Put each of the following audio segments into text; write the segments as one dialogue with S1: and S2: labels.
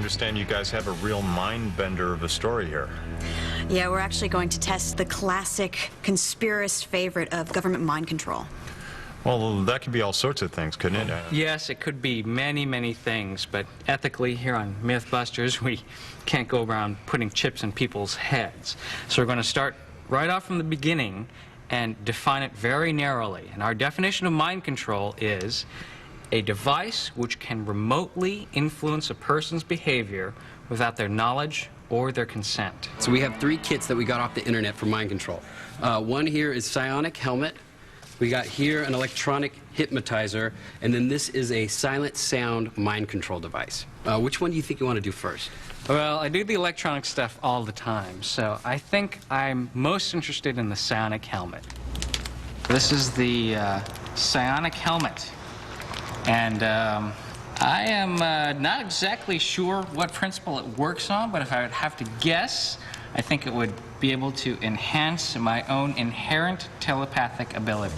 S1: understand you guys have a real mind bender of a story here.
S2: Yeah, we're actually going to test the classic conspiracist favorite of government mind control.
S1: Well, that could be all sorts of things, couldn't it?
S3: Yes, it could be many, many things, but ethically here on Mythbusters, we can't go around putting chips in people's heads. So we're going to start right off from the beginning and define it very narrowly. And our definition of mind control is a device which can remotely influence a person's behavior without their knowledge or their consent.
S4: So we have 3 kits that we got off the internet for mind control. One here is psionic helmet. We got here an electronic hypnotizer, and then this is a silent sound mind control device. Which one do you think you want to do first?
S3: Well, I do the electronic stuff all the time, so I think I'm most interested in the psionic helmet. This is the psionic helmet, and I am not exactly sure what principle it works on, but if I would have to guess, I think it would be able to enhance my own inherent telepathic ability.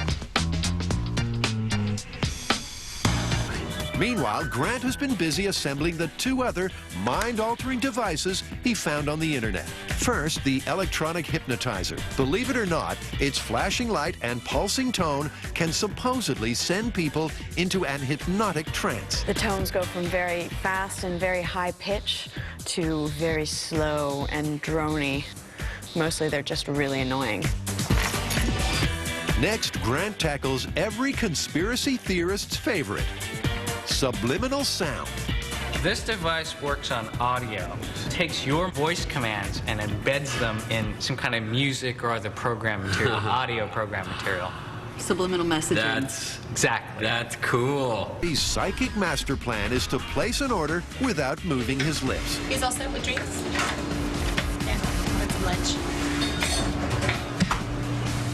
S5: Meanwhile, Grant has been busy assembling the 2 other mind-altering devices he found on the internet. First, the electronic hypnotizer. Believe it or not, its flashing light and pulsing tone can supposedly send people into an hypnotic trance.
S6: The tones go from very fast and very high pitch to very slow and drony. Mostly they're just really annoying.
S5: Next, Grant tackles every conspiracy theorist's favorite, subliminal sound.
S3: This device works on audio. It takes your voice commands and embeds them in some kind of music or other program material, audio program material.
S2: Subliminal messaging.
S4: That's cool.
S5: His psychic master plan is to place an order without moving his lips.
S7: He's all set with drinks? Yeah, with some lunch.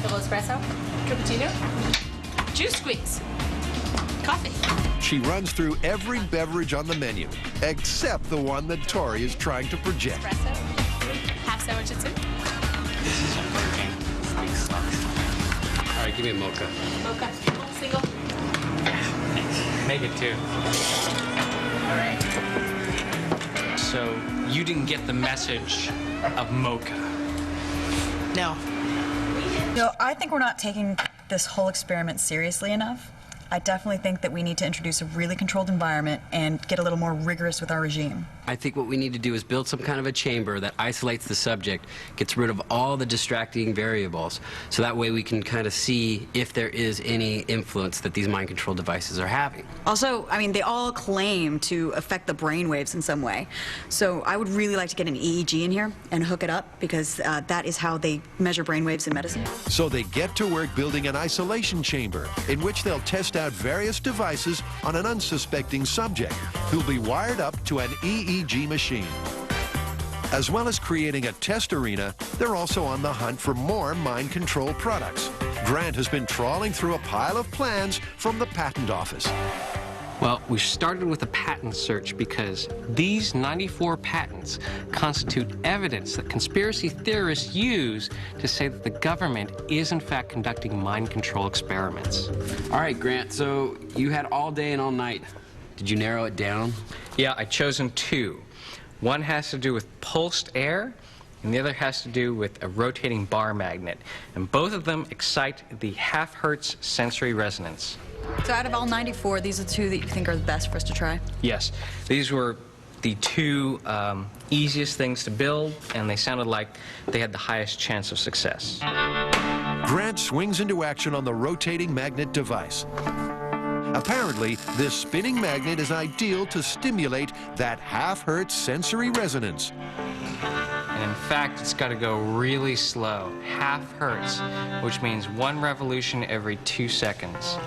S7: Double espresso? Cappuccino? Juice squeeze? Coffee?
S5: She runs through every beverage on the menu, except the one that Tory is trying to project.
S7: Espresso? Half sandwich and soup?
S4: All right, give me a mocha.
S7: Mocha. Single?
S3: Make it 2.
S7: All right.
S3: So you didn't get the message of mocha.
S7: No.
S2: No, I think we're not taking this whole experiment seriously enough. I definitely think that we need to introduce a really controlled environment and get a little more rigorous with our regime.
S4: I think what we need to do is build some kind of a chamber that isolates the subject, gets rid of all the distracting variables, so that way we can kind of see if there is any influence that these mind control devices are having.
S2: Also, I mean, they all claim to affect the brain waves in some way. So I would really like to get an EEG in here and hook it up, because that is how they measure brain waves in medicine.
S5: So they get to work building an isolation chamber in which they'll test out various devices on an unsuspecting subject who'll be wired up to an EEG machine. As well as creating a test arena, they're also on the hunt for more mind control products. Grant has been trawling through a pile of plans from the patent office.
S3: Well, we started with a patent search because these 94 patents constitute evidence that conspiracy theorists use to say that the government is in fact conducting mind control experiments.
S4: All right, Grant, so you had all day and all night. Did you narrow it down?
S3: Yeah, I've chosen 2. One has to do with pulsed air, and the other has to do with a rotating bar magnet. And both of them excite the half-hertz sensory resonance.
S2: So out of all 94, these are the 2 that you think are the best for us to try?
S3: Yes, these were the 2 easiest things to build, and they sounded like they had the highest chance of success.
S5: Grant swings into action on the rotating magnet device. Apparently, this spinning magnet is ideal to stimulate that half-hertz sensory resonance.
S3: And in fact, it's got to go really slow, half hertz, which means 1 revolution every 2 seconds.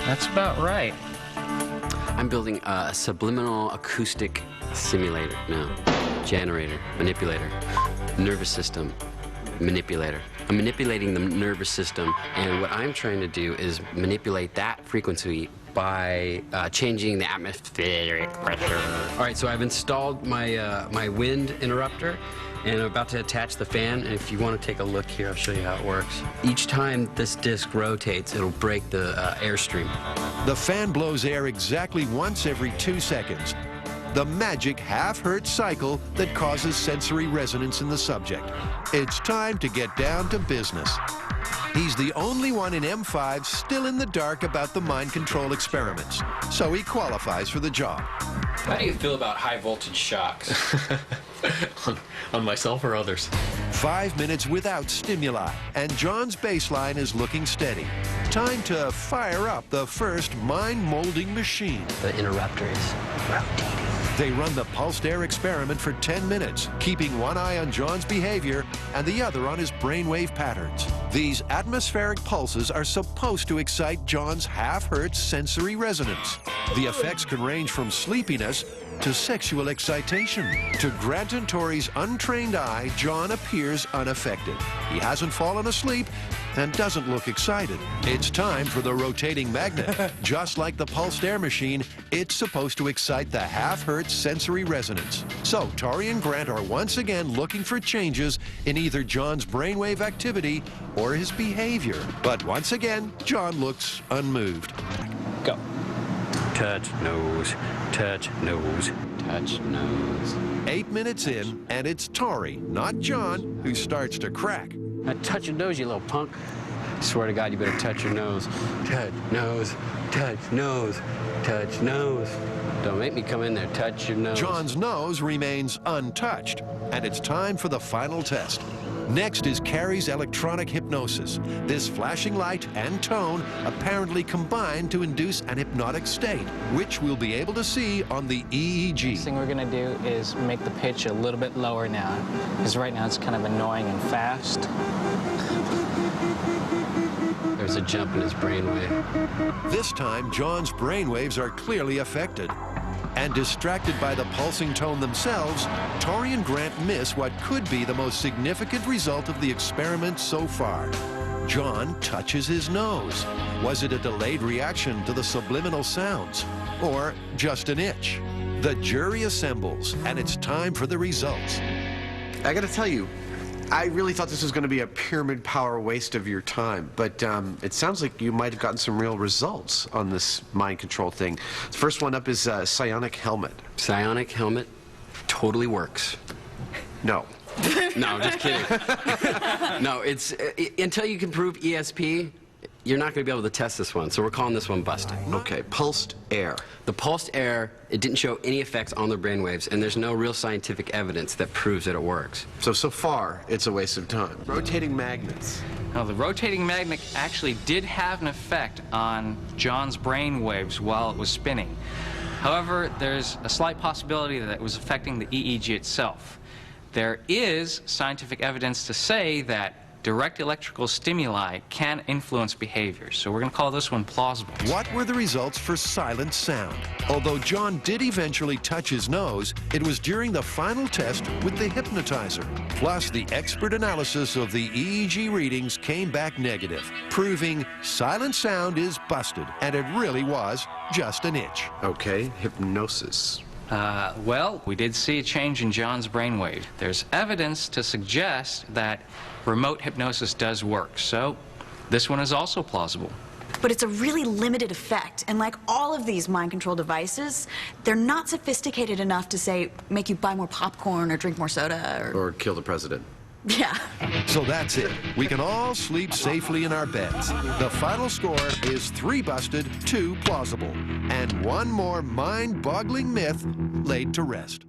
S3: That's about right.
S4: I'm building a subliminal acoustic simulator. No, generator, manipulator, nervous system, manipulator. I'm manipulating the nervous system, and what I'm trying to do is manipulate that frequency by changing the atmospheric pressure. All right, so I've installed my, my wind interrupter, and I'm about to attach the fan. And if you want to take a look here, I'll show you how it works. Each time this disc rotates, it'll break the airstream.
S5: The fan blows air exactly once every 2 seconds. the magic half-hertz cycle that causes sensory resonance in the subject. It's time to get down to business. He's the only one in M5 still in the dark about the mind control experiments, so he qualifies for the job.
S4: How do you feel about high voltage shocks?
S8: On myself or others?
S5: 5 minutes without stimuli, and John's baseline is looking steady. Time to fire up the first mind-molding machine.
S4: The interrupter is rotating.
S5: They run the pulsed air experiment for 10 minutes, keeping one eye on John's behavior and the other on his brainwave patterns. These atmospheric pulses are supposed to excite John's half-hertz sensory resonance. The effects can range from sleepiness to sexual excitation. To Grant and Tory's untrained eye, John appears unaffected. He hasn't fallen asleep and doesn't look excited. It's time for the rotating magnet. Just like the pulsed air machine, it's supposed to excite the half-hertz sensory resonance. So Tory and Grant are once again looking for changes in either John's brainwave activity or his behavior. But once again, John looks unmoved.
S4: Go. Touch nose, touch nose, touch nose.
S5: 8 minutes in, and it's Tory, not John, who starts to crack.
S4: Now touch your nose, you little punk. Swear to God, you better touch your nose. Touch nose, touch nose, touch nose. Don't make me come in there. Touch your nose.
S5: John's nose remains untouched, and it's time for the final test. Next is Kari's electronic hypnosis. This flashing light and tone apparently combine to induce an hypnotic state, which we'll be able to see on the EEG.
S3: Next thing we're going to do is make the pitch a little bit lower now, because right now it's kind of annoying and fast.
S4: There's a jump in his brainwave.
S5: This time, John's brainwaves are clearly affected. And distracted by the pulsing tone themselves, Tory and Grant miss what could be the most significant result of the experiment so far. John touches his nose. Was it a delayed reaction to the subliminal sounds? Or just an itch? The jury assembles, and it's time for the results.
S9: I gotta tell you, I really thought this was going to be a pyramid power waste of your time, but it sounds like you might have gotten some real results on this mind control thing. The first one up is psionic helmet.
S4: Psionic helmet totally works.
S9: No.
S4: No, just kidding. No, it's until you can prove ESP, you're not going to be able to test this one, so we're calling this one busted.
S9: Okay, pulsed air.
S4: The pulsed air, it didn't show any effects on the brainwaves, and there's no real scientific evidence that proves that it works.
S9: So far, it's a waste of time. Rotating magnets.
S3: Now, the rotating magnet actually did have an effect on John's brain waves while it was spinning. However, there's a slight possibility that it was affecting the EEG itself. There is scientific evidence to say that direct electrical stimuli can influence behavior, so we're going to call this one plausible.
S5: What were the results for silent sound? Although John did eventually touch his nose, it was during the final test with the hypnotizer. Plus, the expert analysis of the EEG readings came back negative, proving silent sound is busted, and it really was just an itch.
S9: Okay, hypnosis.
S3: Well, we did see a change in John's brainwave. There's evidence to suggest that remote hypnosis does work, so this one is also plausible.
S2: But it's a really limited effect, and like all of these mind control devices, they're not sophisticated enough to, say, make you buy more popcorn or drink more soda
S9: Or kill the president.
S2: Yeah.
S5: So that's it. We can all sleep safely in our beds. The final score is 3 busted, 2 plausible, and 1 more mind-boggling myth laid to rest.